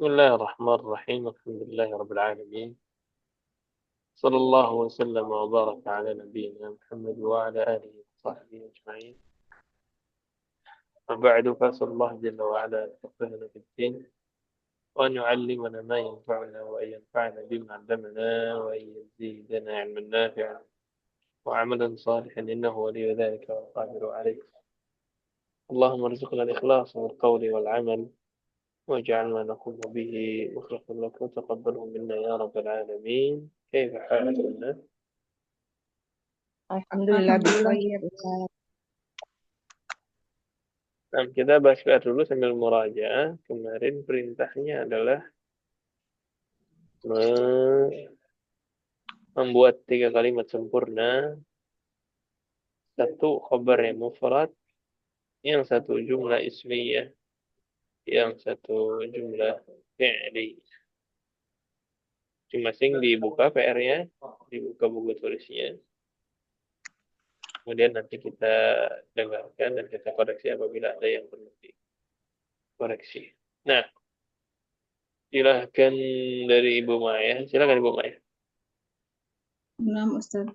بسم الله الرحمن الرحيم الحمد لله رب العالمين صلى الله وسلم وبارك على نبينا محمد وعلى آله وصحبه أجمعين. وبعد فأسأل الله جل وعلا أن يفقهنا في الدين وأن يعلمنا ما ينفعنا وأن ينفعنا بما علمنا وأن يزيدنا علما نافعا وعملا صالحا إنه ولي ذلك والقادر عليه. اللهم ارزقنا الإخلاص والقول والعمل واجعل ما نقوم به مخلصا لك وتقبله منا يا رب العالمين. كيف حالك؟ Alhamdulillah Alhamdulillah. bikhair, Ustaz. Nah, kita bahas dulu sambil murajaah. Kemarin perintahnya adalah membuat 3 kalimat sempurna. Satu khobar yang mufrad, yang satu jumlah ismiyah, yang satu jumlah fi'li. Masing-masing dibuka PR-nya, dibuka buku tulisnya. Kemudian nanti kita dengarkan dan kita koreksi apabila ada yang perlu dikoreksi. Nah, silahkan dari Ibu Maya. Silahkan Ibu Maya. Nah, Ustaz.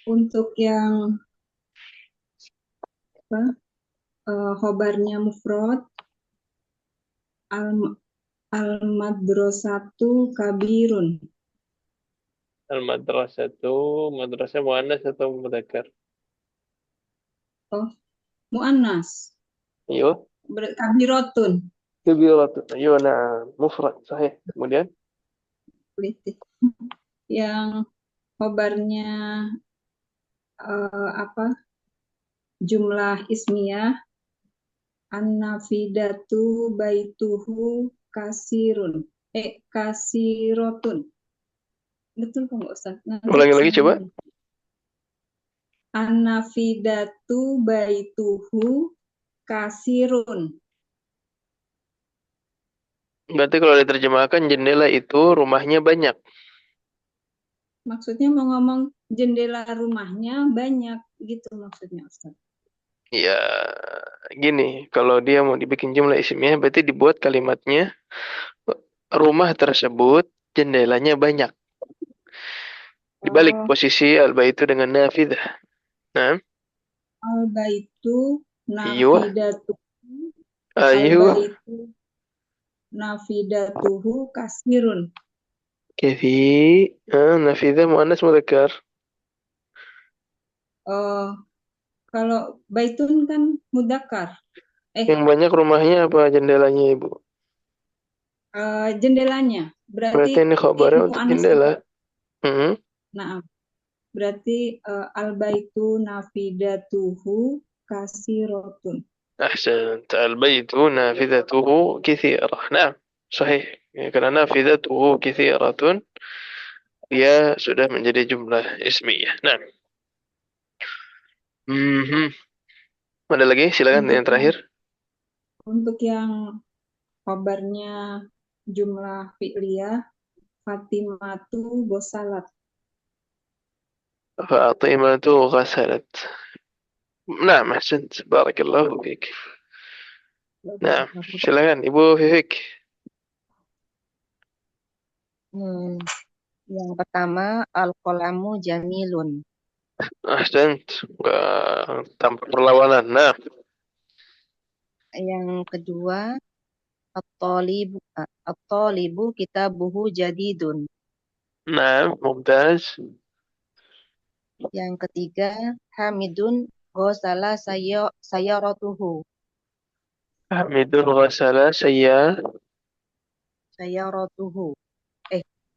Untuk yang khobarnya mufrad, al al-madrasatu kabirun. Al-madrasatu, madrasah muannas atau mudzakkar? Oh, muannas. Ayo, Kabiratun. kabiratun. Ayo, nah, mufrad, sahih. Kemudian, Yang khobarnya jumlah ismiyah, an-nafidatu baituhu kasirun. Kasirotun. Betul kok nggak Ustaz? ulangi lagi coba. An-nafidatu baituhu kasirun. Berarti kalau diterjemahkan jendela itu rumahnya banyak. Maksudnya mau ngomong jendela rumahnya banyak gitu maksudnya Ustaz. Ya, gini, kalau dia mau dibikin jumlah ismiyah berarti dibuat kalimatnya rumah tersebut jendelanya banyak. Dibalik posisi al-baitu dengan nafidah. Nah, Al-baitu iya. nafidatu. Ayo. Al-baitu nafidatuhu kasirun. Kafi, nafidah muannas mudzakkar. Kalau baitun kan mudzakkar. Yang banyak rumahnya apa jendelanya, Ibu? Jendelanya. Berarti ini khabarnya untuk muannas. jendela. Nah, berarti al-baitu nafidatuhu kasirotun. أحسنت. البيت نافذته كثيرة. نعم صحيح. Karena nafidatuhu kithiratun, dia sudah menjadi jumlah ismiyah. Nah, ada lagi? Silakan yang terakhir. Untuk yang kabarnya jumlah fi'liyah, Fatimatu gosalat. Fatimatu ghasalat. Nah, أحسنت. بارك الله فيك. Nah, silakan Ibu Fifik. Yang pertama, al-qalamu jamilun. أحسنت. Tanpa perlawanan. Nah, Yang kedua, at-talibu kitabuhu jadidun. nah, mumtaz. Yang ketiga, Hamidun ghasala sayaratuhu. Hamidun ghasala Sayaratuhu.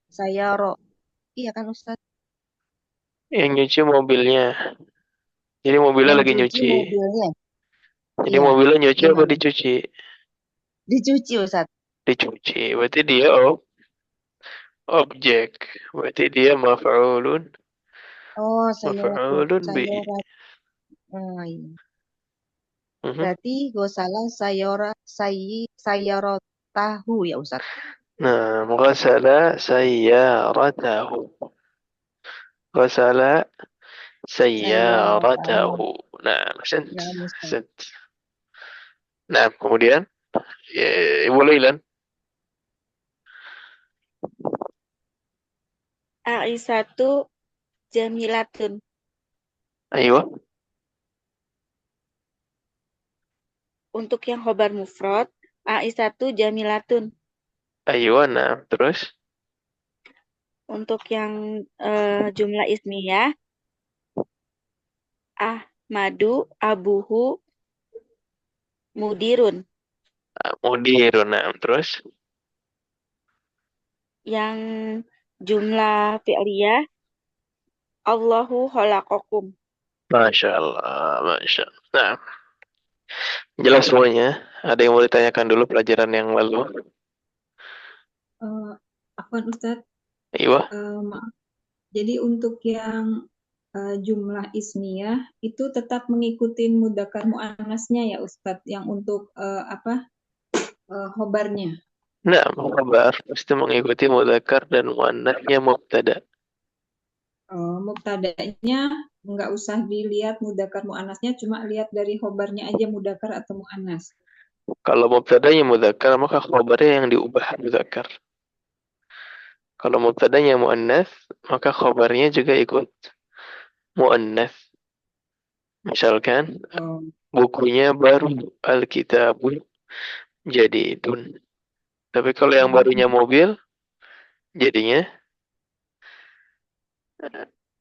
Sayaro. Iya kan Ustaz? yang nyuci mobilnya. Jadi mobilnya lagi nyuci. Mobilnya. Jadi Iya. mobilnya nyuci apa Gimana? dicuci? Dicuci Ustaz. Dicuci. Berarti dia objek. Berarti dia maf'ulun. Oh, Maf'ulun bi. sayarat. Iya. Mhm. Berarti gosala sayaratahu ya Ustaz. Nah, ghasala sayyaratahu. Ghasala sayyaratahu. Nah, ahsant. Ya, Ustaz. Ahsant. Nah, kemudian Ibu Lailan. Aisyatu jamilatun. Ayo. Untuk yang khobar mufrad, Aisyatu jamilatun. Ayo, nah. Terus? Untuk yang jumlah ismiyah, Ahmadu abuhu mudirun. Mudirun, nah. Terus? Yang jumlah fi'liyah, Allahu khalaqakum. Masya Allah, Masya Allah. Nah, jelas semuanya. Ada yang mau ditanyakan dulu pelajaran yang lalu? Afwan Ustadz, Ayo. maaf. Jadi untuk yang jumlah ismiyah itu tetap mengikuti mudzakkar muannasnya ya Ustadz, yang untuk khobarnya. Nah, khabar pasti mengikuti mudzakkar dan muannasnya mubtada. Mubtada'nya nggak usah dilihat mudzakkar muannasnya, cuma lihat dari khobarnya aja mudzakkar atau muannas. Kalau mubtadanya mudzakkar, maka khabarnya yang diubah mudzakkar. Kalau mubtadanya muannas, maka khabarnya juga ikut muannas. Misalkan bukunya baru Alkitabun jadidun. Tapi kalau yang barunya mobil, jadinya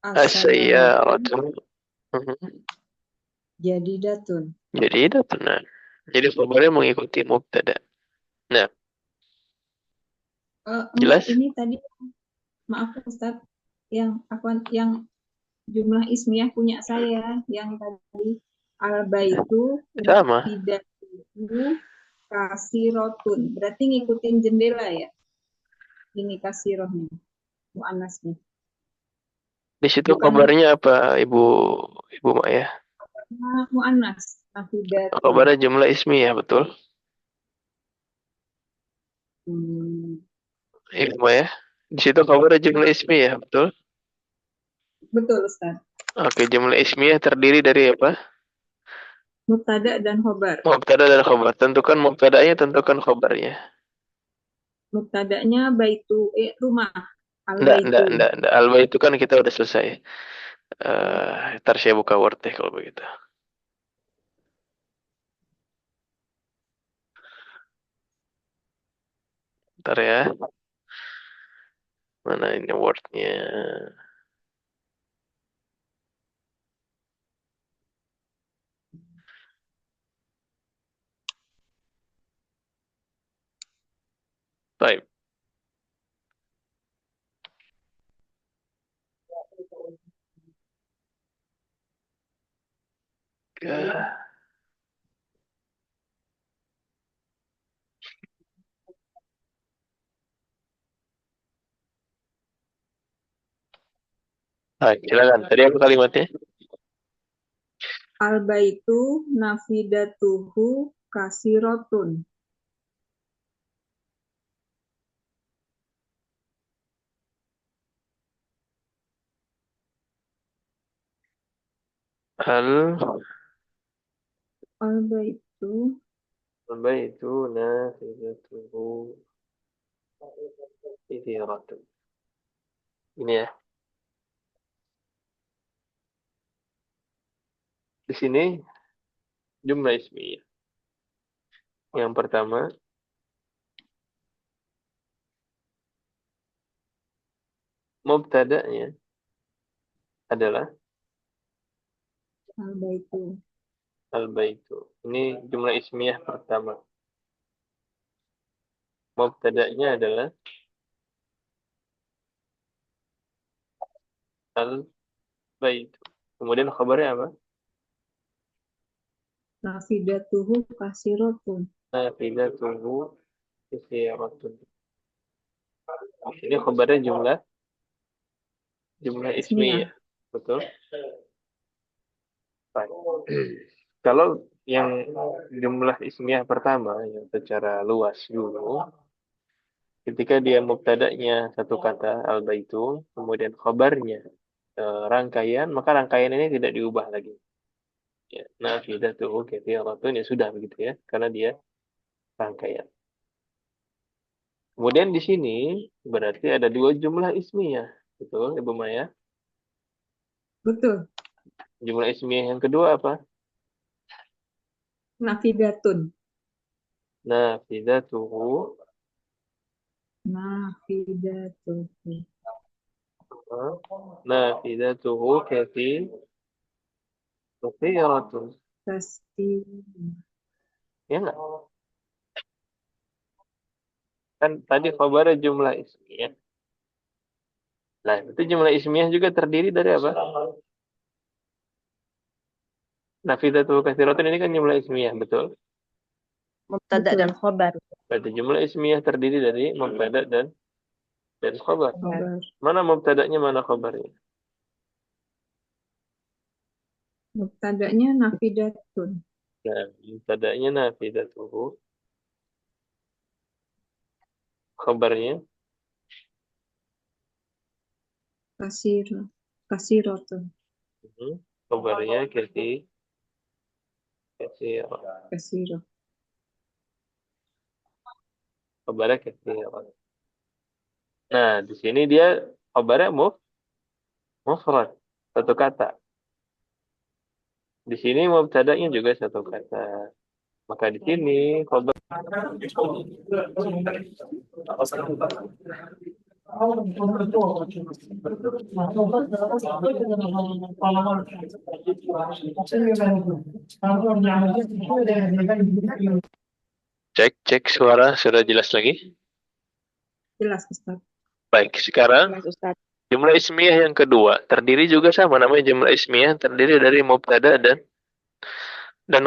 as-sayyaratu. Jadidatun. Jadidatun. Nah, jadi khabarnya mengikuti mubtada. Nah, jelas? Ini tadi maaf Ustaz, yang jumlah ismiyah punya saya yang tadi al-baitu Sama. fidatu kasirotun. Berarti ngikutin jendela ya. Ini kasirohnya, muannasnya. Di situ kabarnya apa, Ibu Maya? Muannas, nafidatu. Kabarnya jumlah ismiyah, betul? Ibu Maya, di situ kabarnya jumlah ismiyah, betul? Betul, Ustaz. Oke, jumlah ismiyah terdiri dari apa? Mubtada dan khobar. Mubtada dan khobar. Tentukan mubtadanya, tentukan khobarnya. Mubtadanya baitu rumah. Enggak. Alba itu kan kita udah selesai. Ntar saya buka Word deh kalau begitu. Ntar ya. Mana ini Word-nya? Baik. Baik, silakan. Tadi apa kalimatnya? Al-baitu nafidatuhu kasirotun. Al-baitu nafidatuhu kathiratun. Ini ya. Di sini jumlah ismiyah. Yang pertama, mubtada'nya adalah al-baitu. Ini jumlah ismiyah pertama. Mubtada'nya adalah al-baitu. Kemudian khabarnya apa? Nafidatuhu kasirotun. Nafidatuhu kathiratun. Ini khabarnya jumlah ismiyah. Betul? Baik. Kalau yang jumlah ismiyah pertama yang secara luas dulu, ketika dia mubtada'nya satu kata al-baitu, kemudian khabarnya rangkaian, maka rangkaian ini tidak diubah lagi. Ya, nafidatuhu kathiratun, ya sudah begitu ya, karena dia rangkaian. Kemudian di sini berarti ada dua jumlah ismiyah. Betul, Ibu Maya. Betul. Jumlah ismiyah yang kedua apa? Nafidatun. Nafidatuhu. Nafidatuhu. Nafidatuhu kathiratun. Kasih. Ya nggak? Kan tadi khabarnya jumlah ismiyah. Nah, itu jumlah ismiyah juga terdiri dari apa? Nafidatuhu kathiratun ini kan jumlah ismiyah, betul? Mubtada dan Betul. khobar. Berarti jumlah ismiyah terdiri dari mubtada dan khabar. Khobar. Mana mubtadanya, mana khabarnya? Mubtada'nya nafidatun. Nah, mubtadanya nafidatuhu. Khabarnya Kasiratun. khabarnya kathir. Kasirah. Khabarnya kathir. Nah, di sini dia khabarnya mufrad, satu kata. Di sini mubtadanya juga satu kata. Maka di sini khabar cek suara sudah jelas lagi? Jelas, Ustaz. Baik, sekarang Jelas, Ustaz. jumlah ismiyah yang kedua terdiri juga sama, namanya jumlah ismiyah, terdiri dari mubtada dan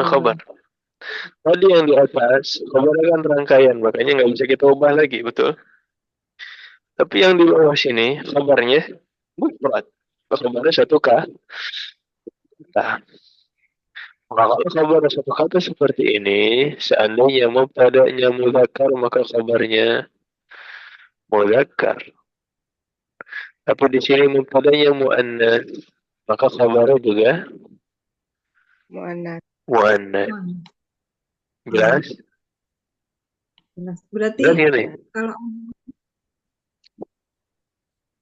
khabar. Tadi yang di atas khabar kan rangkaian, makanya nggak bisa kita ubah lagi, betul? Tapi yang di bawah sini khabarnya mufrad. Khabarnya satu kata. Maka kalau khabar satu kata seperti ini, seandainya mubtada'nya mudzakkar maka khabarnya mudzakkar. Tapi di sini mubtada'nya muannats, maka khabarnya juga Muannats. muannats. Jelas? Jelas. Berarti Jelas ini. kalau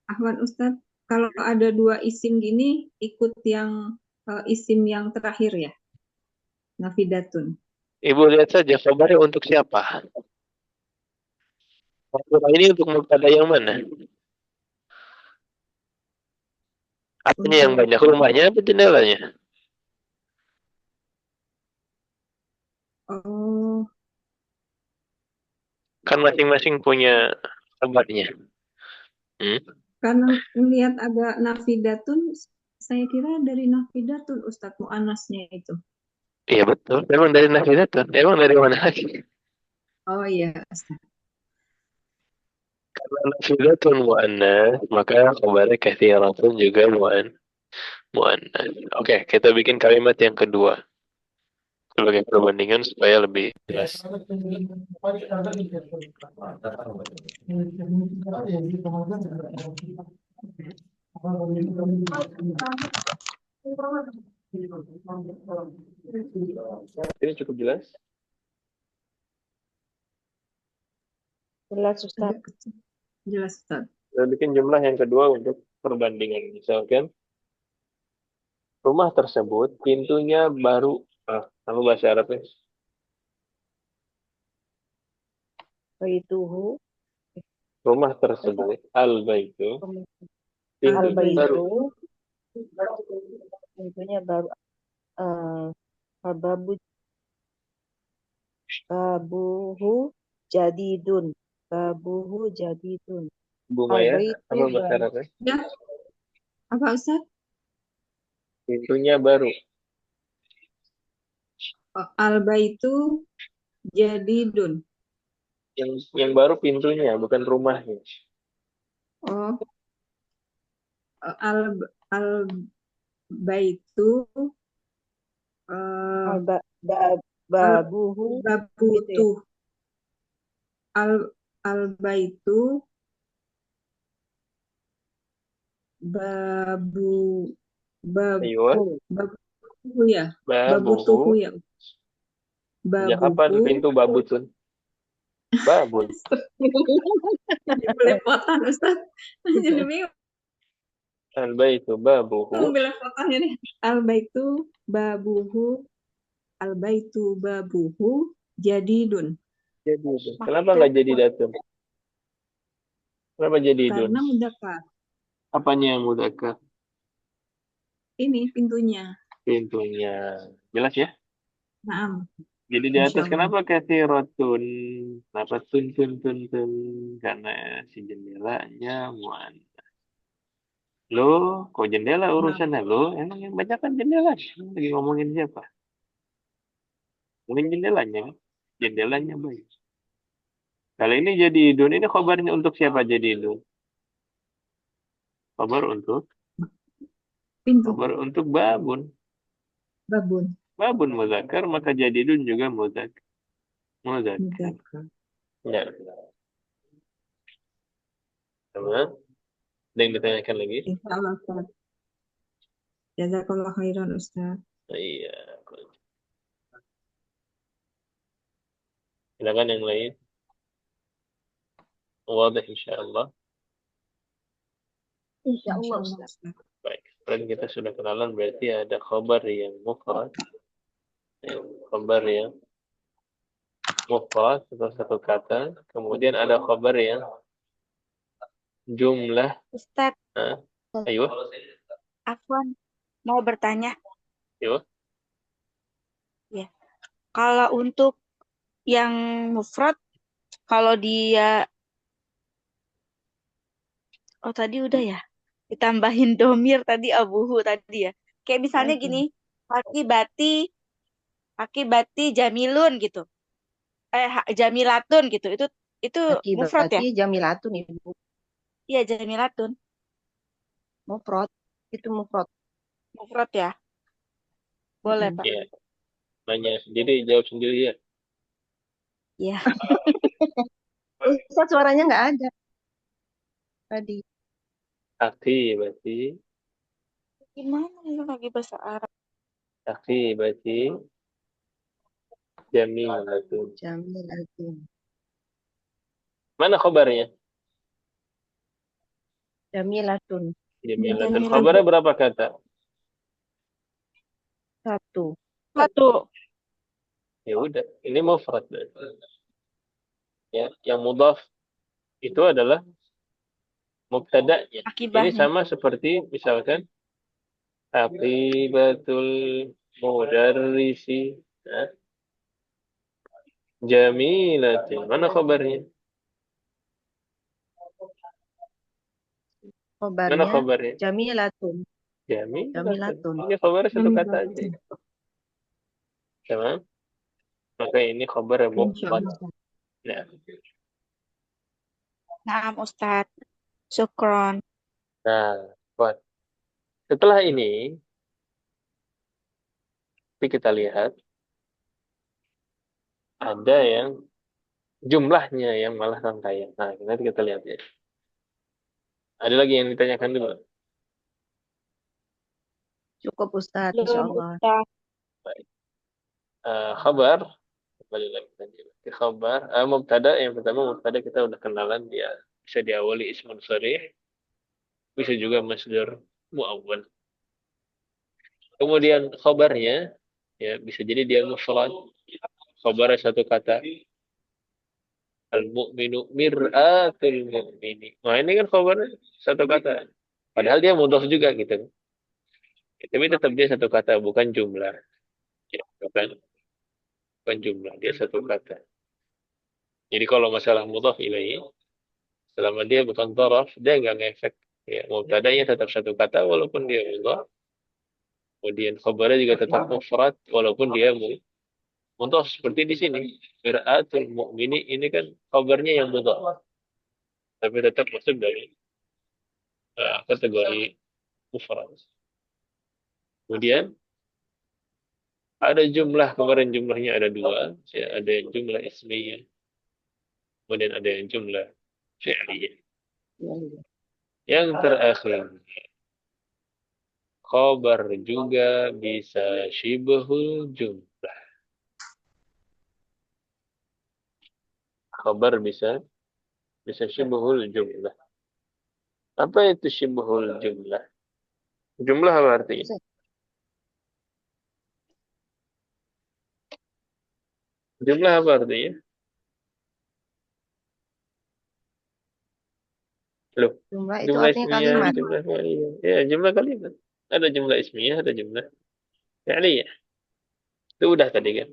Ahmad Ustadz, kalau ada dua isim gini, ikut yang isim yang terakhir ya? Nafidatun. Ibu lihat saja khabarnya untuk siapa? Khabar ini untuk mubtada yang mana? Apanya yang banyak, rumahnya atau jendelanya? Oh, Kan masing-masing punya khabarnya. karena melihat ada nafidatun, saya kira dari nafidatun Ustadz mu'anasnya itu. Iya betul, memang dari nafidatun. Emang dari mana lagi? Oh iya, Ustadz. Karena nafidatun mu'annas, maka khabarnya kathiratun juga mu'annas. Oke, kita bikin kalimat yang kedua sebagai perbandingan supaya lebih jelas. Ini cukup jelas? Jelas, Ustaz. Jelas, Ustadz. Kita bikin jumlah yang kedua untuk perbandingan. Misalkan rumah tersebut pintunya baru. Apa bahasa Arabnya? Baituhu. Rumah tersebut al-baitu pintunya baru. Al-baitu. Pintunya baru. Babuhu jadidun. Babuhu jadidun. Bu Maya, Al-baitu apa bahasa Arabnya? Ya, apa Ustadz? Pintunya baru. Al-baitu jadidun. Yang baru pintunya, bukan rumahnya. Oh, al-baitu Babuhu. babutu. Al-baitu Aywa. babutuhu ya. Babutuhu ya. Sejak kapan pintu babutun? Babut. Belepotan Ustaz. Jadi bingung. Al-baitu babuhu. Bilang contohnya nih. Babuhu, al baitu babuhu jadidun. Jadidun. Kenapa nggak jadidatun? Kenapa jadidun? Karena mudzakkar. Apanya yang mudzakkar? Ini pintunya. Pintunya. Jelas ya? Naam, Jadi di atas insyaallah. kenapa katsiratun? Kenapa tun tun tun tun? Karena si jendelanya muan. Lo, kok jendela Naam. urusannya lo? Emang yang banyak kan jendela. Lagi ngomongin siapa? Mungkin jendelanya, kan? Jendelanya baik. Kalau ini jadi idun, ini khabarnya untuk siapa jadi idun? Khabar untuk Pintu Khabar untuk babun. babun. Babun muzakkar, maka jadi idun juga muzakkar. Muzakkar. Mudzakkar. Ya, sama. Ada yang ditanyakan lagi? Insyaallah, Ustaz. Jazakallah khairan, Ustaz. Iya. Silakan yang lain. Wadah insyaallah. Insya Allah, Insyaallah, Ustaz. Ustaz. Baik. Dan kita sudah kenalan berarti ada khabar yang mufrad. Khabar yang mufrad atau satu kata. Kemudian ada khabar yang jumlah. Ustadz, Nah, ayo. Afwan mau bertanya. Ayo. Ya. Kalau untuk yang mufrad, kalau dia, oh tadi udah ya, ditambahin domir tadi abuhu tadi ya. Kayak misalnya Lagi. gini, akibati, akibati jamilun gitu. Jamilatun gitu. Itu mufrad ya? Akibatnya jamilatun ibu. Iya, jamilatun. Mufrad. Itu mufrad. Mufrad ya? Boleh, Mm-mm. Pak. Ya, nanya sendiri, jawab sendiri ya. Iya. Ustaz suaranya nggak ada tadi. Akibati, Gimana ini lagi bahasa Arab? akibati, jamilatun. Jamilatun. Mana khabarnya? Jamilatun. Jamilatun. Jamilatun. Khabarnya berapa kata? Satu. Satu. Ya udah, ini mufrad berarti. Ya, yang mudhaf itu adalah mubtada'nya. Ini Akibahnya. sama seperti misalkan aqibatul mudarrisi, ya, jamilatin. Mana khabarnya? Mana Khobarnya khabarnya? jamilatun. Jamilatun. Jamilatun. Ini khabarnya satu kata aja. Jamilatun. Sama. Maka ini khabar mufrad. Insyaallah. Ya. Naam, Ustadz. Syukron. Nah, buat setelah ini kita lihat ada yang jumlahnya yang malah rangkaian. Nah, nanti kita lihat ya. Ada lagi yang ditanyakan dulu. Cukup Ustaz, Belum, insya Allah. Ustadz. Baik. Khabar, kembali lagi tadi. Khabar, mubtada yang pertama mubtada kita udah kenalan dia bisa diawali ismun sharih, bisa juga masdar muawwal. Kemudian khabarnya ya bisa jadi dia mufrad. Khabarnya satu kata. Al-mu'minu mir'atul mu'mini. Nah, ini kan khabarnya satu kata. Padahal dia mudhaf juga gitu. Tapi tetap dia satu kata, bukan jumlah. Ya, bukan jumlah, dia satu kata. Jadi kalau masalah mudhaf ilaih, selama dia bukan taraf, dia nggak ngefek. Ya, mubtada'nya tetap satu kata walaupun dia mudhaf. Kemudian khabarnya juga tetap mufrad walaupun dia mudhaf seperti di sini. Mir'atul mu'mini ini kan khabarnya yang mudhaf. Tapi tetap masuk dari kategori mufrad. Kemudian ada jumlah, kemarin jumlahnya ada dua. Ya, ada yang jumlah ismiyah. Kemudian ada yang jumlah fi'liyah. Yang terakhir, khobar juga bisa syibhul jumlah. Khobar bisa syibhul jumlah. Apa itu syibhul jumlah? Jumlah apa artinya? Ustaz. Jumlah apa artinya? Loh, Jumlah itu jumlah artinya ismiyah, kalimat. jumlah fi'liyah. Ya, jumlah kalimat. Ada jumlah ismiyah, ada jumlah fi'liyah. Itu udah tadi kan.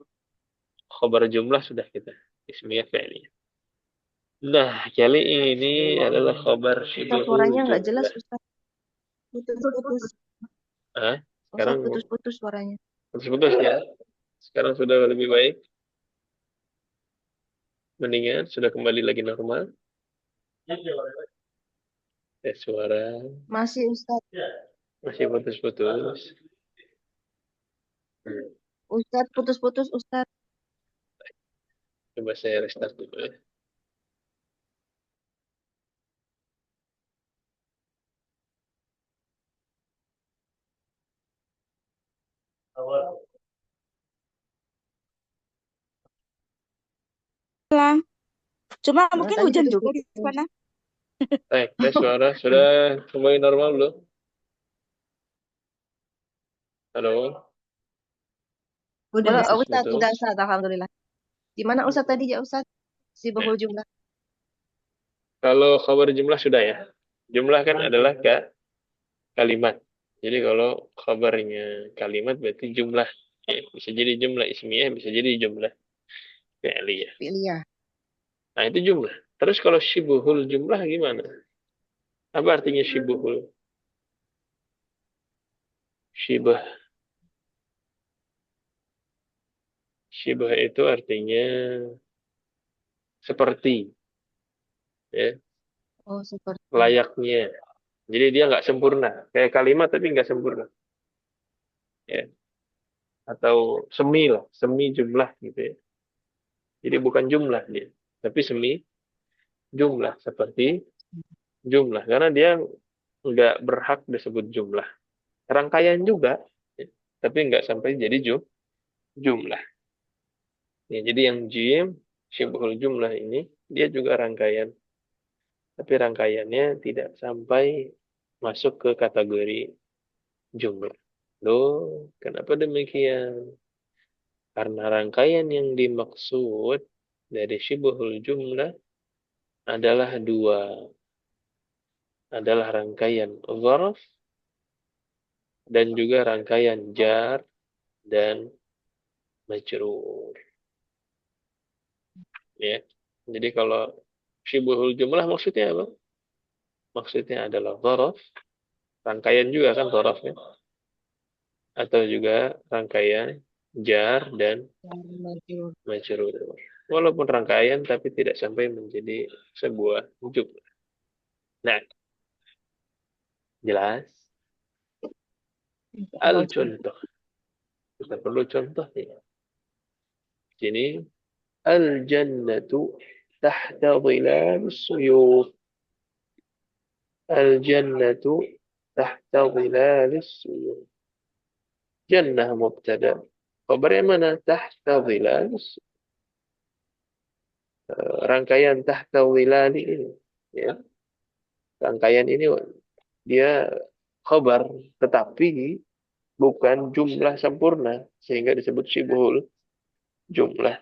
Khabar jumlah sudah kita. Ismiyah fi'liyah. Nah, kali ini adalah khabar Ustaz, syibhul suaranya nggak jelas, jumlah. Ustaz. Putus-putus. Ah, Ustaz, sekarang putus-putus suaranya. putus-putus ya. Sekarang sudah lebih baik. Mendingan sudah kembali lagi normal. Suara Masih, Ustaz. masih putus-putus. Hmm. Ustaz, putus-putus, Ustaz. Coba saya restart dulu ya. Hilang. Cuma Nah, mungkin tadi hujan juga di putus-putus. sana. Baik, tes suara sudah kembali normal belum? Halo, Udah, Belum, Ustaz. Ustaz, putus-putus. sudah, Ustaz. Alhamdulillah. Gimana Ustaz tadi ya, Ustaz? Si Ya. bahul jumlah. Kalau khabar jumlah sudah ya. Jumlah kan adalah kalimat. Jadi kalau khabarnya kalimat berarti jumlah. Ya, bisa jadi jumlah ismiyah, bisa jadi jumlah fi'liyah. Pilih. Nah, itu jumlah. Terus kalau syibhul jumlah gimana? Apa artinya syibhul? Syibah. Syibah itu artinya seperti, ya, Oh, seperti. layaknya. Jadi dia nggak sempurna. Kayak kalimat tapi nggak sempurna. Ya. Atau semi lah, semi jumlah gitu ya. Jadi bukan jumlah dia, tapi semi jumlah seperti jumlah karena dia nggak berhak disebut jumlah. Rangkaian juga, ya, tapi nggak sampai jadi jumlah. Ya, jadi yang jim syibhul jumlah ini dia juga rangkaian, tapi rangkaiannya tidak sampai masuk ke kategori jumlah. Loh, kenapa demikian? Karena rangkaian yang dimaksud dari syibhul jumlah adalah dua. Adalah rangkaian zarf dan juga rangkaian jar dan majrur. Ya. Jadi kalau syibhul jumlah maksudnya apa? Maksudnya adalah zarf, rangkaian juga kan zarfnya, atau juga rangkaian jar dan Majul. majrur. Walaupun rangkaian tapi tidak sampai menjadi sebuah jumlah. Nah, jelas? Al-contoh. Kita perlu contoh ya. Sini al-jannatu tahta dhilal suyuf. Al-jannatu tahta dhilal suyuf. Jannah mubtada. Khabarnya mana? Tahta dhilal suyuf. Rangkaian tahta dhilal ini. Ya. Rangkaian ini dia khabar. Tetapi bukan jumlah sempurna. Sehingga disebut syibhul jumlah.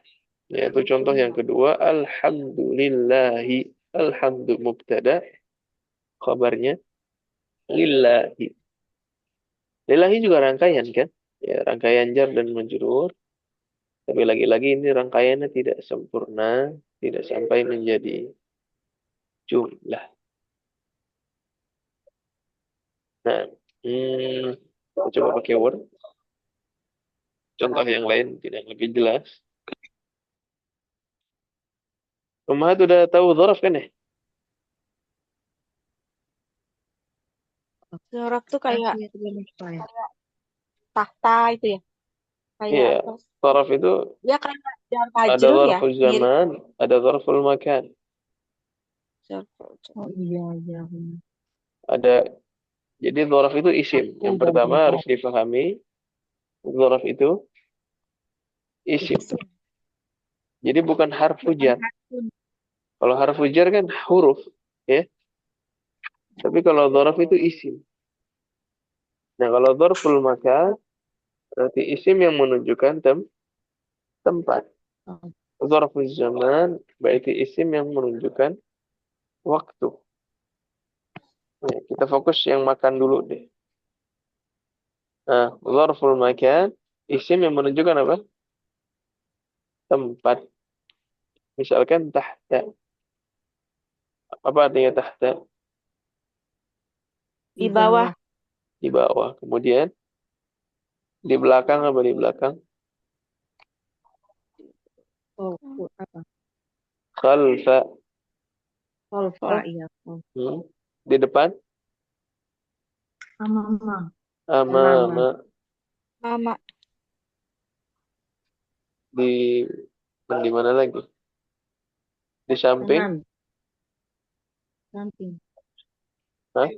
Yaitu contoh yang kedua. Alhamdulillahi. Alhamdu mubtada. Khabarnya lillahi. Lillahi juga rangkaian kan? Ya, rangkaian jar dan majrur. Tapi lagi-lagi ini rangkaiannya tidak sempurna, tidak sampai menjadi jumlah. Nah, kita coba pakai Word. Contoh yang lain tidak lebih jelas. Ummahat udah tahu dzaraf kan ya? Jorok tuh kayak Aku ya belum lupa ya. tahta itu ya. Kayak Iya, apa? dzaraf itu Ya kayak jar ada majrur ya. dzarful Mirip zaman, ada dzarful makan. jar. Oh iya, iya. Ada, jadi dzaraf itu isim. Aku Yang udah pertama belajar. harus dipahami, dzaraf itu isim. Jadi bukan harfu jar. Kalau harfu jar kan huruf, ya. Tapi kalau dzaraf itu isim. Nah, kalau dzarful makan berarti isim yang menunjukkan tempat. Oh, Dzarful zaman berarti isim yang menunjukkan waktu. Nah, kita fokus yang makan dulu deh. Nah, dzarful makan isim yang menunjukkan apa? Tempat. Misalkan tahta. Apa artinya tahta? Di bawah. Di bawah. Kemudian di belakang apa di belakang? oh, apa? Khalfa. Kolfa, iya. Oh, Hmm. Di depan? Amama. Amama. Mama. Di di mana lagi? Di samping? kanan, samping, Hah?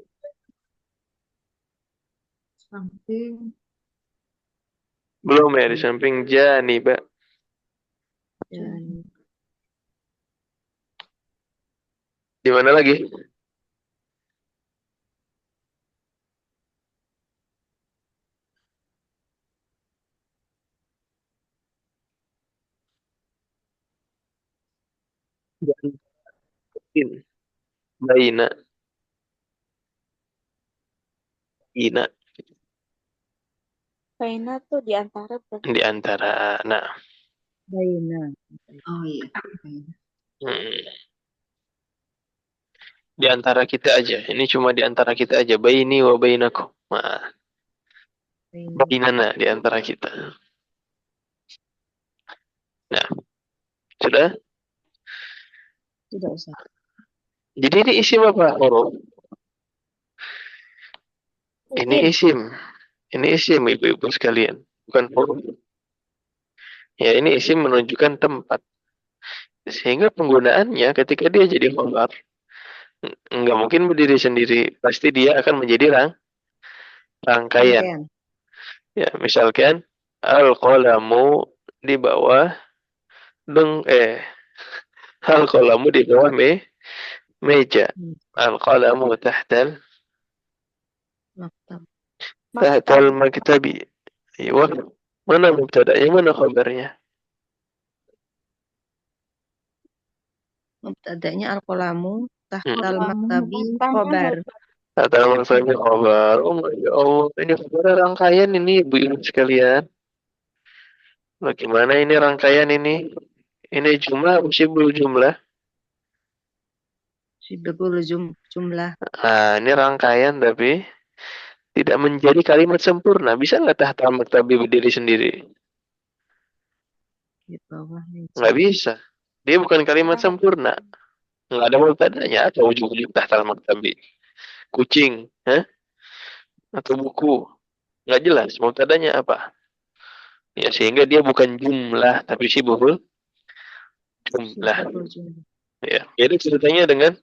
Samping. Belum ya, di samping janiba. dan Di mana lagi? Jantin. Baina. Ina. Faina tuh di antara berarti. Di antara. Nah. baina. Oh iya. Hmm. Di antara kita aja. Ini cuma di antara kita aja. Baini wa bainakum. Nah, Baina. bainana di antara kita. Nah, sudah? Tidak usah. Jadi ini isim apa? Huruf. Ini isim. Ini isim ibu-ibu sekalian. Bukan huruf. Ya, ini isim menunjukkan tempat. Sehingga penggunaannya ketika dia jadi khabar, nggak mungkin berdiri sendiri. Pasti dia akan menjadi rangkaian. Rangkaian. Ya, misalkan al-qalamu di bawah deng al-qalamu di bawah meja. Hmm. Al-qalamu tahtal Maktab. tahtal maktabi. Iya. Mana mubtada'nya, mana khabarnya? Mubtada'nya al-qalamu, tahtal Al-qalamu maktabi, mubtada. khobar. Tahtal maktabi khabar. Oh my Allah, ini khabar rangkaian ini ibu-ibu sekalian. Bagaimana ini rangkaian ini? Ini jumlah usibul jumlah. Sibabul jumlah. Nah, ini rangkaian tapi tidak menjadi kalimat sempurna. Bisa nggak tahta maktabi berdiri sendiri? Di bawah meja. Nggak bisa. Dia bukan kalimat sempurna. Nggak ada mubtada'nya. Apa ujung-ujung tahta maktabi? Kucing, atau buku? Nggak jelas. Mubtada'nya apa? Ya, sehingga dia bukan jumlah, tapi sibuk jumlah. Sibabul jumlah. Ya, jadi ceritanya dengan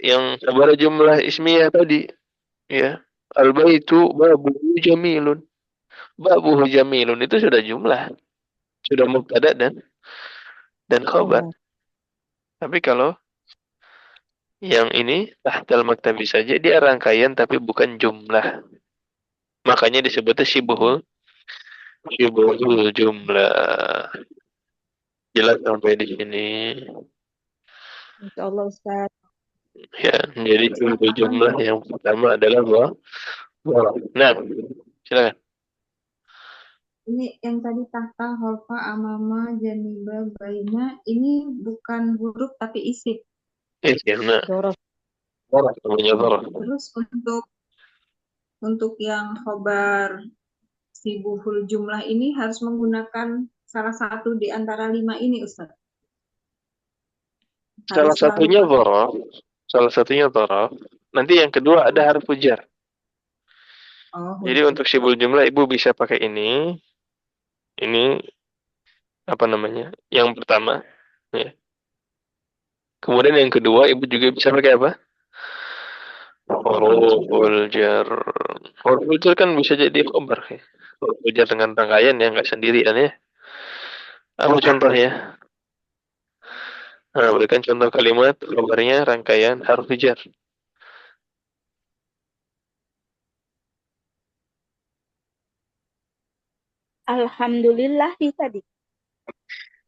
yang kabar jumlah ismiyah tadi. Ya, al-baitu babuhu jamilun. Babuhu jamilun itu sudah jumlah. Sudah mubtada dan khabar. Khobar. Tapi kalau yang ini tahtal maktabi saja dia rangkaian tapi bukan jumlah. Makanya disebutnya syibhul jumlah. Jelas sampai di sini. Insya Allah Ustaz. Ya, jadi syibhul jumlah yang pertama adalah bahwa. Nah, silakan. Ini yang tadi tahta, holfa, amama, janiba, baina, ini bukan huruf tapi isim. Nah, Dorof. namanya dzaraf. Terus untuk yang khobar sibuhul jumlah ini harus menggunakan salah satu di antara 5 ini, Ustaz. Salah Harus selalu satunya pakai. dzaraf. Salah satunya dzaraf. Nanti yang kedua ada harfu jar. Oh, Jadi untuk syibhul jumlah ibu bisa pakai ini. Ini apa namanya? Yang pertama, ya. Kemudian yang kedua, ibu juga bisa pakai apa? Huruful jar. Huruful jar kan bisa jadi khabar ya. Huruful jar dengan rangkaian ya, nggak sendirian ya. Apa contohnya? Nah, berikan contoh kalimat khabarnya rangkaian haruf jar. Alhamdulillah tadi.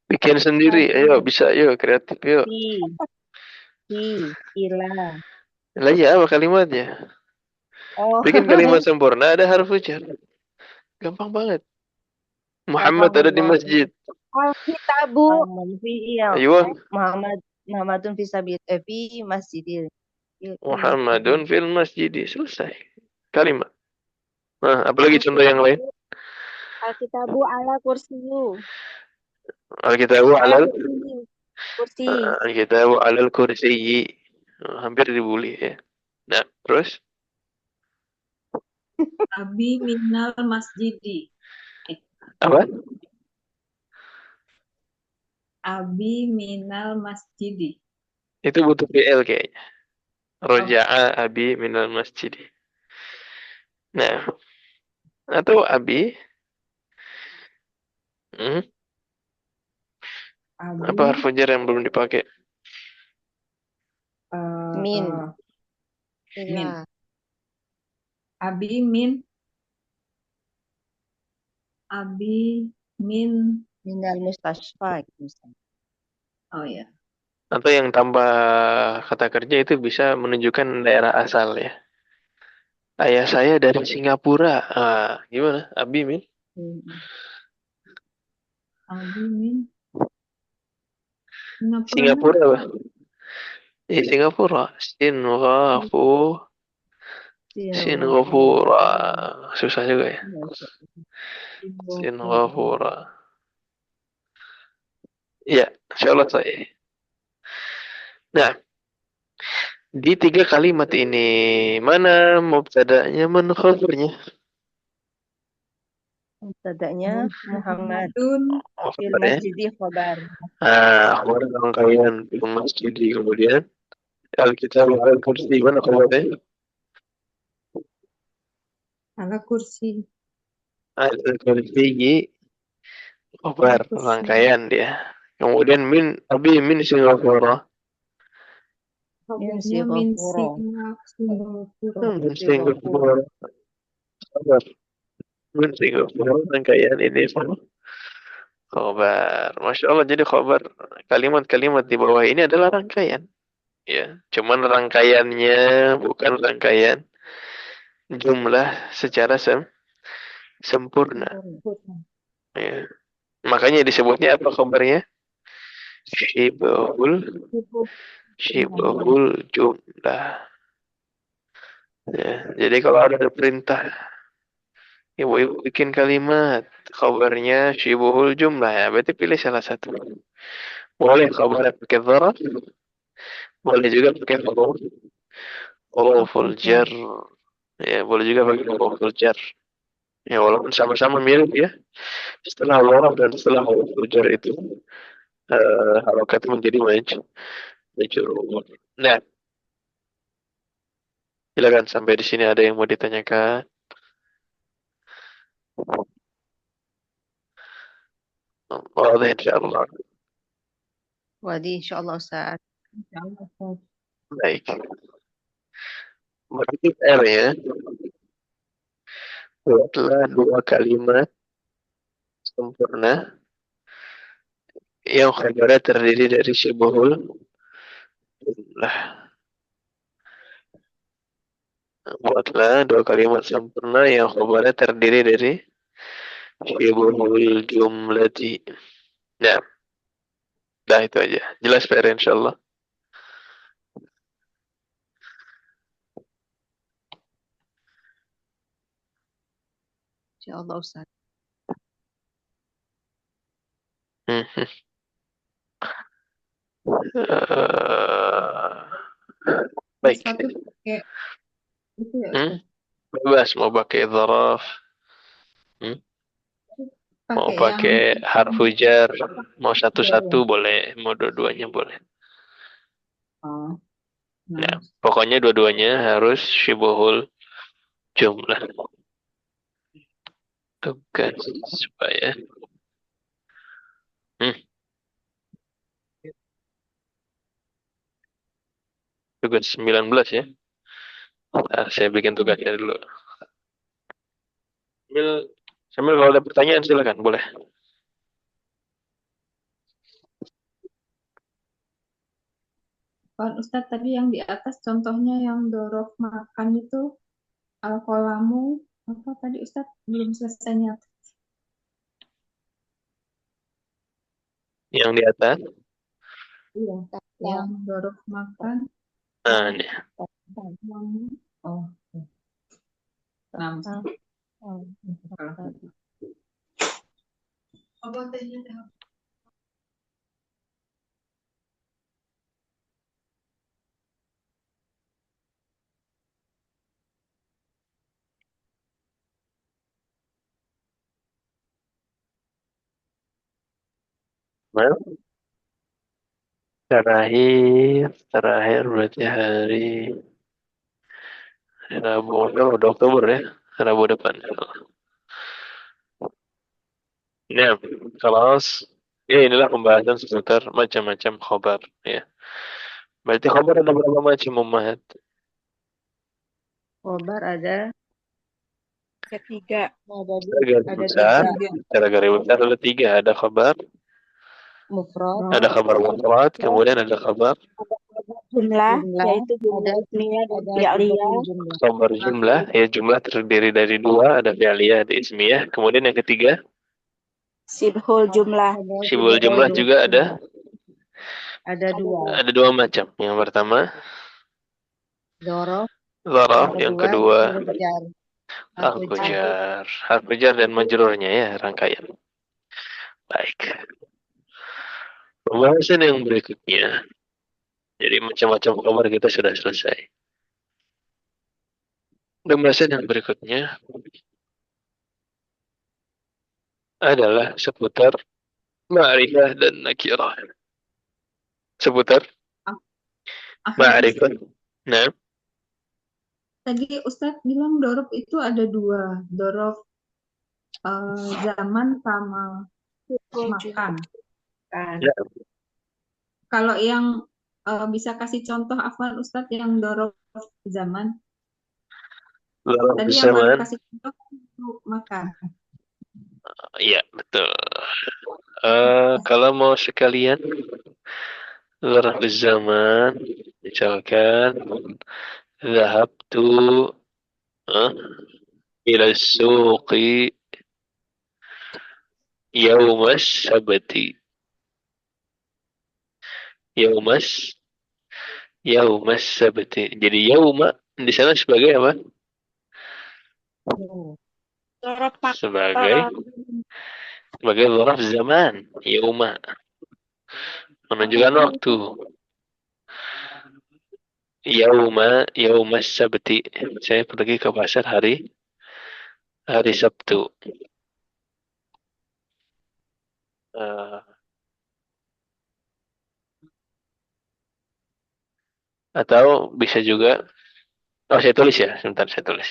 Bikin sendiri. Ayo, bisa. Yuk, kreatif. Yuk. Fi, ila. Lah ya, apa kalimatnya? Oh, Bikin kalimat sempurna ada harfu jar. Gampang banget. Muhammad ada di masjid. Alkitabu. Muhammad fi iya. Ayo. Muhammadun fi fi masjidil. Muhammadun fil masjid. Selesai. Kalimat. Nah, apalagi contoh yang lain? Alkitabu ala kursiyu. Alkitabu Ala alal. kursi. Kursi. Alkitabu alal kursiyi. Hampir dibully ya. Nah, terus? Abi minal masjidi. Apa? Abi minal masjidi. Itu butuh PL kayaknya. Roja'a abi minal masjid. Nah, atau abi. Apa Abi harfu jar yang belum dipakai? Min. min. Ila. Abi min Minal mustasfa gitu misalnya. oh ya. Atau yang tambah kata kerja itu bisa menunjukkan daerah asal ya. Ayah saya dari Singapura. Gimana? Abi min? Abi min Singapura. Singapura apa? Singapura. Singapura. Susah juga ya. Singapura. Ya, insya Allah saya. Nah, di 3 kalimat ini, mana mubtada'nya, mana khabarnya? Mubtada'nya Muhammad Muhammadun fil Khabarnya? masjidi khobar. Khabar rangkaian fil masjid. Kemudian, Alkitab al-Kursi, mana khabarnya? ala kursi. Al-Kursi, khabar Kursi. rangkaian dia. Kemudian abi min Singapura. Kabarnya min Singapura. Min Singapura. Khabar. Min Singapura rangkaian ini khabar. Masya Allah, jadi khabar kalimat-kalimat di bawah ini adalah rangkaian. Ya, cuman rangkaiannya bukan rangkaian jumlah secara sempurna. Ya. Makanya disebutnya apa khabarnya? Syibhul jumlah. Ya, jadi kalau ada perintah ibu-ibu bikin kalimat khabarnya syibhul jumlah, ya berarti pilih salah satu. Boleh khabarnya pakai dzaraf, boleh juga pakai huruful jar. Ya, boleh juga pakai huruful jar. Ya, walaupun sama-sama mirip ya. Setelah dzaraf dan setelah huruful jar itu harokat menjadi majrur. Nah, silakan sampai di sini ada yang mau ditanyakan? Wadah insyaallah. Wadi insyaallah Ustaz. Baik. Berarti R ya. Buatlah 2 kalimat sempurna yang khabarnya terdiri dari syibhul jumlah. Buatlah 2 kalimat sempurna yang khabarnya terdiri dari syibhul jumlati. Nah, dah itu aja. Jelas PR insyaallah. Insyaallah Ustaz. Baik. Satu pakai itu ya. Bebas mau pakai dzaraf, mau pakai harfu jar, mau satu-satu boleh, mau dua-duanya boleh. Oh. Ya, pokoknya dua-duanya harus syibhul jumlah. Tugas supaya tugas 19 ya. Nah, saya bikin tugasnya dulu. Ambil Sambil kalau ada pertanyaan silakan, boleh. Pak Ustadz tadi yang di atas contohnya yang dorof makan itu al-qalamu apa tadi Ustadz belum selesai nyata. Yang di atas. Iya, yang dorof makan Nah, ini. al-qalamu. Oh, nah, apa tehnya? Well, terakhir berarti hari Rabu, udah Oktober ya, Rabu depan. Ya, kelas. Ya, inilah pembahasan seputar macam-macam khobar. Ya, berarti khobar ada berapa macam, Ummahat? Khobar ada Ketiga. ada tiga. Secara garis besar ada tiga. Ada khabar, Mufrad, ada khabar mufrad, kemudian ada khabar Jumlah, jumlah, yaitu jumlah ada ismiyah dan ada fi'liyah. jumlah. khabar jumlah. Ya, jumlah terdiri dari dua, ada fi'liyah, ada ismiyah. Kemudian yang ketiga, Sibhul jumlah. Ada syibul jumlah juga ada dua. ada dua macam. Yang pertama, Dorof, zaraf, yang kedua, huruf jar. harfu jar. Harfu jar dan majrurnya ya, rangkaian. Baik. Pembahasan yang berikutnya. Jadi macam-macam khabar kita sudah selesai. Pembahasan yang berikutnya adalah seputar ma'rifah dan nakirah. Seputar ma'rifah. Nah, Tadi Ustadz bilang dorof itu ada dua, dorof zaman sama makan. ya, Kalau yang bisa kasih contoh Afwan Ustadz yang dorof zaman, zaraf tadi yang baru zaman. kasih contoh untuk makan. Iya, betul. Kalau mau sekalian zaraf zaman, misalkan zahabtu ila suqi yaumas sabti. Yaumas sabti. Jadi yauma di sana sebagai apa? Dorof makan. Sebagai zaraf zaman, yauma, menunjukkan waktu. Yaumas sabti. Saya pergi ke pasar hari Sabtu. Eh, atau bisa juga, saya tulis ya, sebentar saya tulis.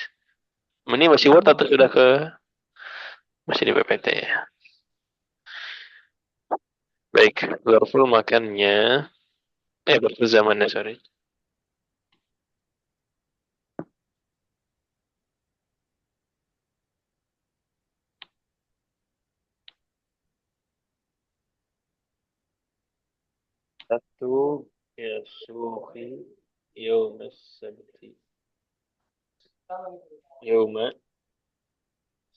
Ini masih Word atau sudah masih di PPT ya? Baik, zarful makannya, zarful zamannya, sorry. Satu, ya suhi, yaumas sabti. Yauma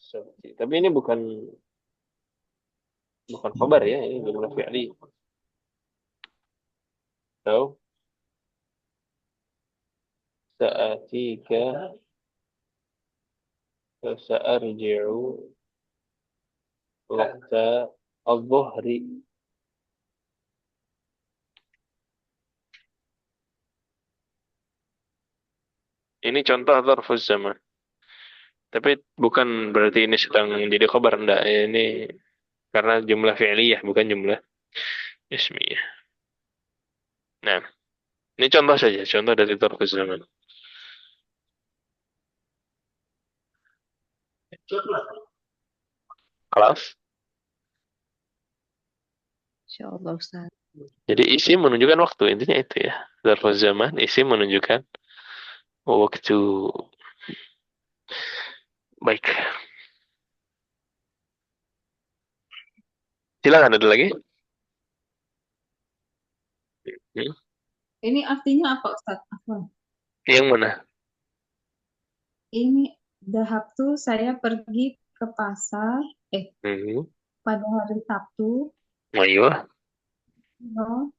sabti. Tapi ini bukan khabar ya, ini jumlah fi'li. Tahu? Sa'atika sa'arji'u waqta al-dhuhri. Ini contoh dzarfuz zaman. Tapi bukan berarti ini sedang jadi khabar, enggak. Ini karena jumlah fi'liyah bukan jumlah ismiyah. Nah, ini contoh saja, contoh dari dzarfuz zaman. Kelas. Insyaallah Ustaz. Jadi isim menunjukkan waktu, intinya itu ya. Dzarfuz zaman, isim menunjukkan waktu. Baik. Silakan ada lagi. Hmm? Ini artinya apa Ustadz? Apa? Yang mana? Ini tuh saya pergi ke pasar, Hmm. pada hari Sabtu, Ayo, no,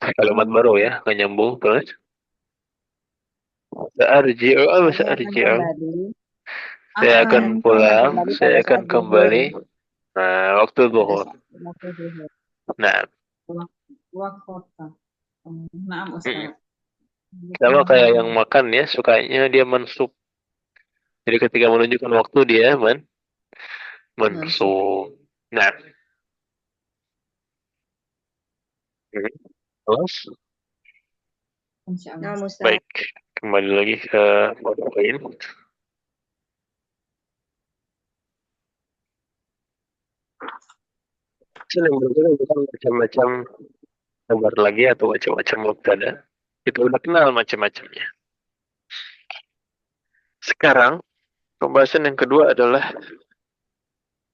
kalimat baru ya, nggak nyambung terus. Searji'u apa Saya akan searji'u? kembali. Saya akan Saya akan pulang, kembali saya pada akan saat zuhur. kembali. Nah, waktu Pada zuhur. waktu zuhur. Nah, Wakota. Naam mm-mm. Ustadz. Sama kayak yang makan ya, sukanya dia mensub. Jadi ketika menunjukkan waktu dia Mansub. mensub. Nah, mm. Terus, Insya Allah. Nah, Ustaz. baik. Kembali lagi ke poin. Yang berbeda bukan macam-macam kabar lagi atau macam-macam mubtada. Itu udah kenal macam-macamnya. Sekarang, pembahasan yang kedua adalah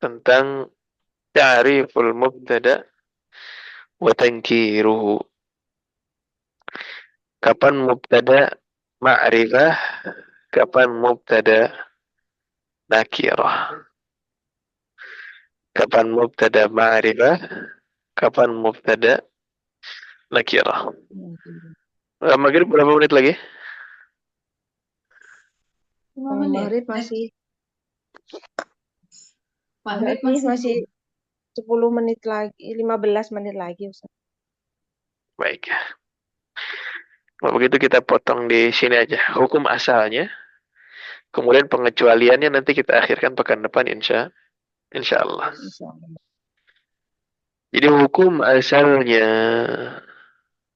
tentang ta'riful mubtada wa tankiruhu. Kapan mubtada ma'rifah, kapan mubtada nakirah. Kapan mubtada ma'rifah, kapan mubtada nakirah. Maghrib berapa menit lagi? Maghrib masih Maghrib masih 10 menit lagi, 15 menit lagi, Ustaz. Baik. Kalau begitu kita potong di sini aja. Hukum asalnya, kemudian pengecualiannya nanti kita akhirkan pekan depan insya Allah. Insyaallah. Jadi hukum asalnya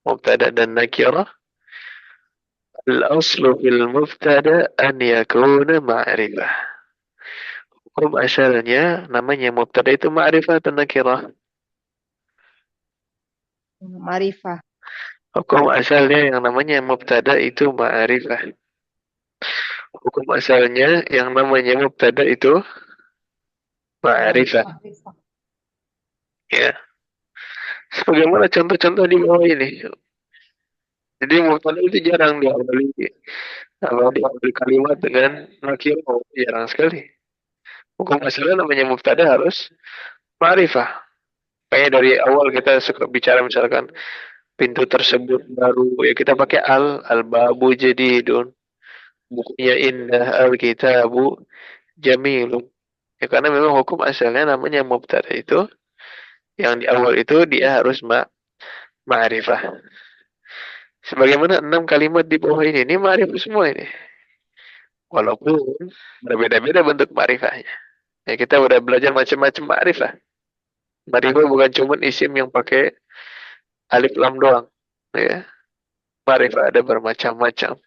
mubtada dan nakirah. Al-aslu fil mubtada an yakuna ma'rifah. Hukum asalnya namanya mubtada itu ma'rifah atau nakirah. Ma'rifah. Hukum asalnya yang namanya mubtada itu ma'rifah. Hukum asalnya yang namanya mubtada itu ma'rifah. Ya. Sebagaimana contoh-contoh di bawah ini. Jadi mubtada itu jarang diawali. Kalau diawali kalimat dengan nakirah, jarang sekali. Hukum asalnya namanya mubtada harus ma'rifah. Kayak dari awal kita suka bicara misalkan pintu tersebut baru, ya kita pakai al-babu jadidun. Bukunya indah, al-kitabu jamilun. Ya karena memang hukum asalnya namanya mubtada itu yang di awal itu dia harus ma'rifah. Sebagaimana 6 kalimat di bawah ini ma'rifah semua ini. Walaupun berbeda-beda bentuk ma'rifahnya. Ya kita udah belajar macam-macam ma'rifah. Ma'rifah bukan cuma isim yang pakai alif lam doang. Ya. Ma'rifah ada bermacam-macam.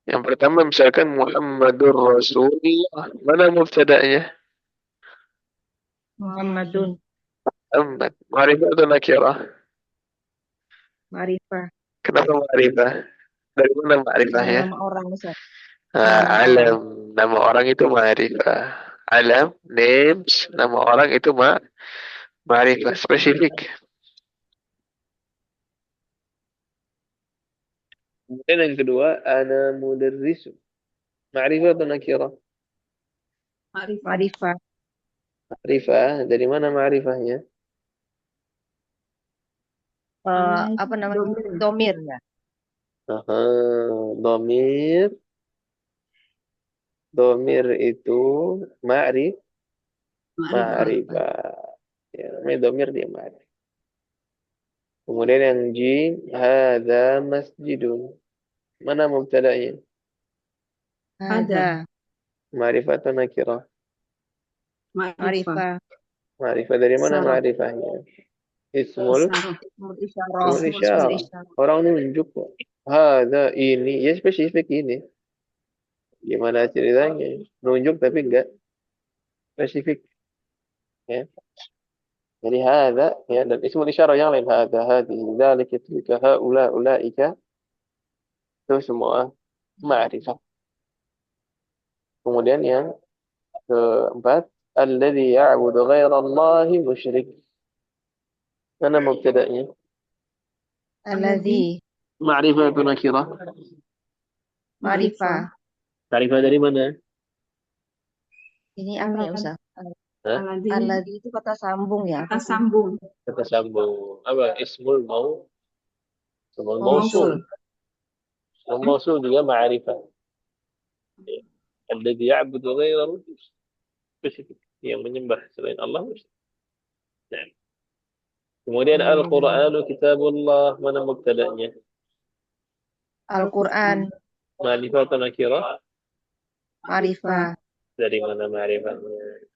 Yang pertama misalkan Muhammadur Rasulullah. Mana mubtada'nya? Muhammadun. Muhammad. Ma'rifah atau nakirah? Ma'rifah. Kenapa ma'rifah? Dari mana ma'rifahnya? Nama orang, Ustaz. Alam. Nama orang itu ma'rifah. Alam, names, nama orang itu ma'rifah. Spesifik. Kemudian yang kedua, ana mudarrisu. Ma'rifah atau nakirah? Ma'rifah. Ma'rifah. Dari mana ma'rifahnya? Apa namanya? Domir ya. Aha, domir. Domir itu ma'rifah. Ya, namanya domir dia ma'rifah. Kemudian yang jim, hadza masjidun. Mana mubtada'nya? Ada. Ma'rifah atau nakirah? Ma'rifah. Ma'rifah dari mana Sarah. ma'rifahnya? Ismul Isyarah. Ismul isyarah. Orang nunjuk kok. Hadza ini, ya spesifik ini. Gimana ceritanya? Nunjuk tapi enggak spesifik. Ya. Jadi hadza ya dan ismul isyarah yang lain hadza hadhihi dzalika tilka haula ulaika itu semua ma'rifah. Kemudian yang keempat الذي يعبد غير الله مشرك. Mana mubtada'nya? Alladzi. Ma'rifah atau nakirah? Ma'rifah. Ma'rifah dari mana? Ini apa ya Ustaz? Hah? Alladzi, Alladzi itu kata sambung ya. kata sambung. Kata sambung. Apa? Ismul Mausul. mausul. Ismul mausul juga ma'rifah. Alladzi ya'budu ghairahu spesifik. Yang menyembah selain Allah. Nah. Kemudian Al-Qur'anu kitabullah. Mana mubtada'nya? Al-Qur'an. Ma'rifah atau nakirah? Ma'rifah. Dari mana ma'rifahnya?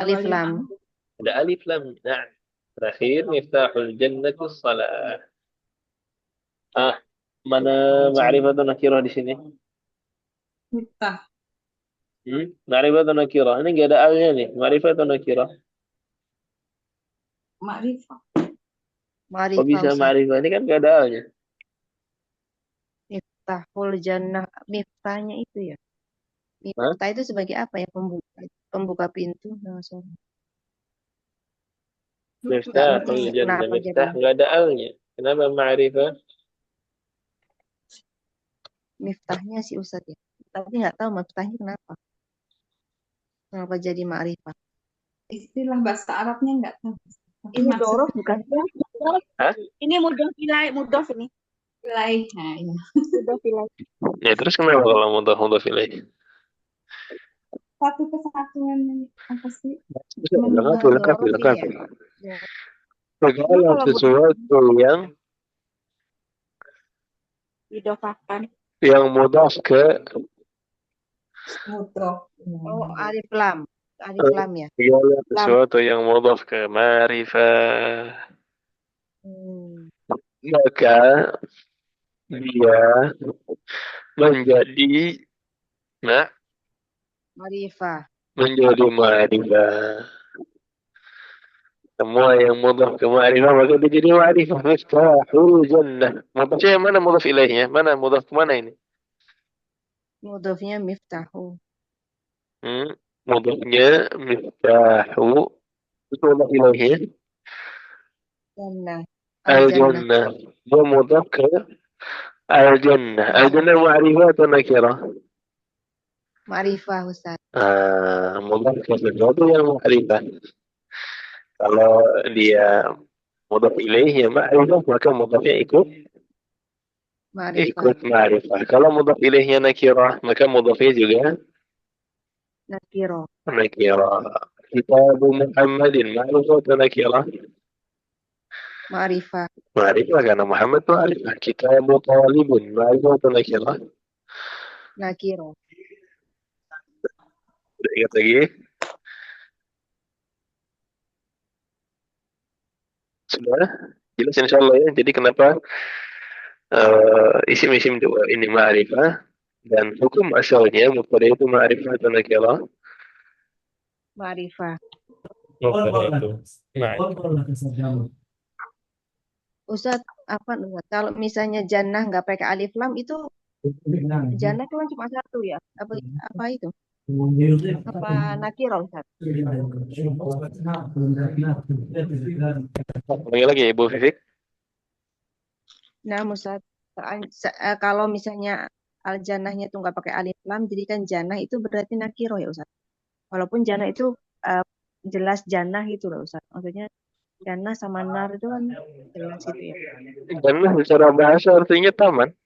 Alif lam. Ada alif lam. Nah. Terakhir miftahul jannati salah. Mana ma'rifah atau nakirah di sini? Miftah. Ma'rifah atau nakirah? Ini nggak ada alnya nih. Ma'rifah atau nakirah? Ma'rifah. Kok Ma'rifah bisa Ustaz. ma'rifah? Ini kan nggak ada alnya. Miftahul jannah. Miftahnya itu ya. Hah? Miftah itu sebagai apa ya? Pembuka pintu. Langsung. Miftahul jannah. Kenapa Miftah jadi nggak ada alnya. Kenapa ma'rifah? miftahnya si Ustaz ya? Tapi nggak tahu miftahnya kenapa. Kenapa jadi ma'rifah? Istilah bahasa Arabnya nggak tahu. Tapi Ini maksud dorof bukan? Hah? Ini mudah ini. nilai. Nah, ya. Mudah Ya terus kenapa kalau mudhaf ilaih? Satu kesatuan apa sih? Lengkap. Ya. Segala kalau sesuatu Didofakan. yang mudhaf ke Mudhof. Oh, alif lam. Alif lam ya. segala sesuatu yang mudhaf ke ma'rifah, maka dia menjadi Ma'rifah. ma'rifah. Semua yang mudhaf ke ma'rifah maka dia jadi ma'rifah. Miftahul jannah. Mudhafnya yang mana mudhaf ilaihnya? Mana mudhaf ke mana ini? Mudhafnya miftahu. Mudhafnya miftahu. Itu mudhaf ilaihnya Jannah. al-jannah. Dia mudhaf ke al-jannah. Al-jannah ma'rifah atau nakirah? Ma'rifah Ustaz. Mudhaf ke sesuatu yang ma'rifah. Kalau dia mudhaf ilaih ya ma'rifah, maka mudhafnya ikut Ma'rifah. ma'rifah. Kalau mudhaf ilaihnya nakirah, maka mudhafnya juga Nakiro. nakirah. Kitab Muhammadin ma'rifah atau nakirah? Ma'rifah. Ma'rifah karena Muhammad ma'rifah. Kitab Talibun ma'rifah atau nakirah? Nakiro. Sudah ingat lagi? Sudah? Jelas insyaAllah ya. Jadi kenapa isim-isim dua ini ma'rifah dan hukum asalnya mubtada itu ma'rifah atau nakirah? Ma'rifah. Mubtada itu ma'rifah. Ustaz, apa kalau misalnya jannah nggak pakai alif lam itu jannah kan cuma satu ya? Apa itu? Apa nakiro Ustaz? Lagi Ibu Fifik. Nah, Ustaz, kalau misalnya al jannahnya itu nggak pakai alif lam, jadi kan jannah itu berarti nakiro ya Ustaz. Walaupun jannah itu jelas jannah gitu loh Ustaz. Maksudnya jannah sama nar itu kan jelas itu ya. Jannah secara bahasa artinya taman.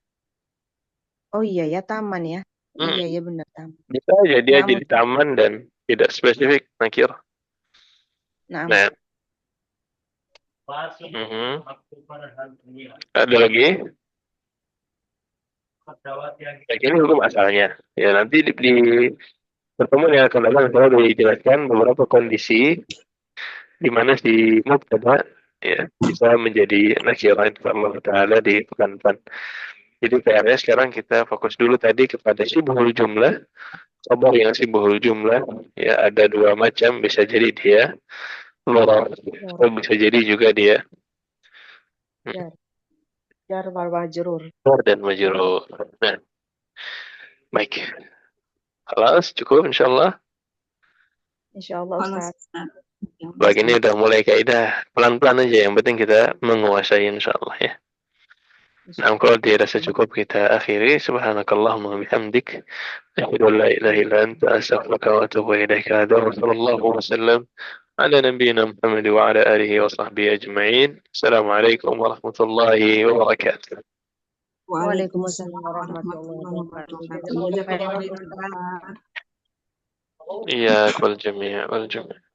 Oh iya ya taman ya. Iya benar taman. Bisa aja dia jadi taman dan tidak spesifik nakir. Nah. Ada lagi? Ini hukum asalnya. Ya nanti di pertemuan yang akan datang saya dijelaskan beberapa kondisi di mana si mubtada ya bisa menjadi nakirah insyaallah taala di pekan depan. Jadi PR-nya sekarang kita fokus dulu tadi kepada sibhul jumlah. Khabar yang sibhul jumlah ya ada dua macam, bisa jadi dia lorah atau bisa jadi juga dia jar wal majrur. Dan majrur. Nah, baik. Halas cukup insyaallah. Insya Allah Kalau Ustaz. Bagi ini udah mulai kaidah pelan-pelan aja, yang penting kita menguasai insyaallah ya. Nah, kalau dirasa cukup kita akhiri. Subhanakallahumma bihamdik, asyhadu an la ilaha illa anta, astaghfiruka wa atubu ilaika. Sallallahu wasallam ala nabiyyina Muhammad wa ala alihi wa sahbihi ajma'in. Assalamualaikum warahmatullahi wabarakatuh. Waalaikumsalam warahmatullahi wabarakatuh. Jazakallahu khairan. Iya, wal jami'.